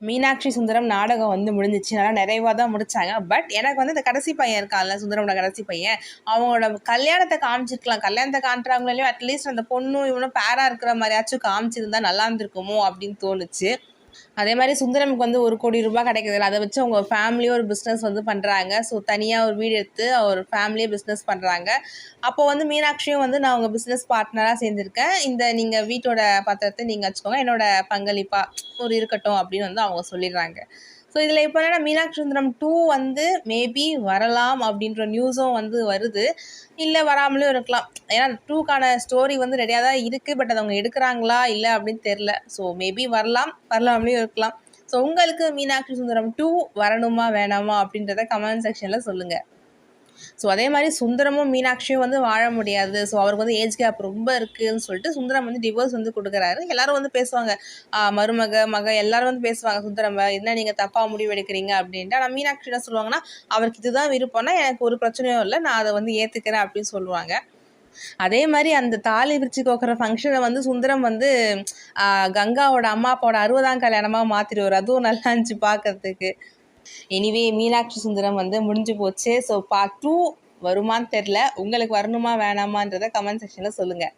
மீனாட்சி சுந்தரம் நாடகம் வந்து முடிஞ்சிச்சு, நல்லா நிறைவாக தான் முடித்தாங்க. பட் எனக்கு வந்து இந்த கடைசி பையன் இருக்கான்ல, சுந்தரமோட கடைசி பையன், அவங்களோட கல்யாணத்தை காமிச்சிருக்கலாம். கல்யாணத்தை காட்டுறாங்களோ இல்லையோ, அட்லீஸ்ட் அந்த பொண்ணும் இவனும் பேராக இருக்கிற மாதிரியாச்சும் காமிச்சிருந்தா நல்லா இருந்திருக்குமோ அப்படின்னு தோணுச்சு. அதே மாதிரி சுந்தரமுக்கு வந்து 1 கோடி ரூபாய் கிடைக்குதுல்ல, அதை வச்சு அவங்க ஃபேமிலியும் ஒரு பிஸ்னஸ் வந்து பண்ணுறாங்க. ஸோ தனியாக ஒரு வீடு எடுத்து ஒரு ஃபேமிலியே பிஸ்னஸ் பண்ணுறாங்க. அப்போ வந்து மீனாட்சியும் வந்து நான் உங்கள் பிஸ்னஸ் பார்ட்னராக சேர்ந்துருக்கேன், இந்த நீங்கள் வீட்டோட பத்திரத்தை நீங்கள் வச்சுக்கோங்க, என்னோட பங்களிப்பாக ஒரு இருக்கட்டும் அப்படின்னு வந்து அவங்க சொல்லிடுறாங்க. ஸோ இதில் இப்போ என்னென்னா மீனாட்சி சுந்தரம் 2 வந்து மேபி வரலாம் அப்படின்ற நியூஸும் வந்து வருது, இல்லை வராமலும் இருக்கலாம். ஏன்னா 2க்கான ஸ்டோரி வந்து ரெடியாக தான் இருக்குது. பட் அதை அவங்க எடுக்கிறாங்களா இல்லை அப்படின்னு தெரில. ஸோ மேபி வரலாமலையும் இருக்கலாம். ஸோ உங்களுக்கு மீனாட்சி சுந்தரம் 2 வரணுமா வேணாமா அப்படின்றத கமெண்ட் செக்ஷனில் சொல்லுங்கள். ஸோ அதே மாதிரி சுந்தரமும் மீனாட்சியும் வந்து வாழ முடியாது, ஸோ அவருக்கு வந்து ஏஜ் கேப் ரொம்ப இருக்குதுன்னு சொல்லிட்டு சுந்தரம் வந்து டிவோர்ஸ் வந்து கொடுக்குறாரு. எல்லோரும் வந்து பேசுவாங்க, மக எல்லோரும் வந்து பேசுவாங்க சுந்தரம் என்ன நீங்கள் தப்பாக முடிவு எடுக்கிறீங்க அப்படின்ட்டு. ஆனால் மீனாட்சி என்ன சொல்லுவாங்கன்னா, அவருக்கு இதுதான் விருப்பம்னா எனக்கு ஒரு பிரச்சனையும் இல்லை, நான் அதை வந்து ஏற்றுக்கிறேன் அப்படின்னு சொல்லுவாங்க. அதே மாதிரி அந்த தாலி பிரித்து கோக்கிற ஃபங்க்ஷனை வந்து சுந்தரம் வந்து கங்காவோட அம்மா அப்பாவோட 60ஆம் கல்யாணமாக மாற்றிடுவார். அதுவும் நல்லா இருந்துச்சு பார்க்கறதுக்கு. எனிவே மீனாட்சி சுந்தரம் வந்து முடிஞ்சு போச்சு. ஸோ பார்ட் 2 வருமானு தெரில. உங்களுக்கு வரணுமா வேணாமான்றதை கமெண்ட் செக்ஷனில் சொல்லுங்கள்.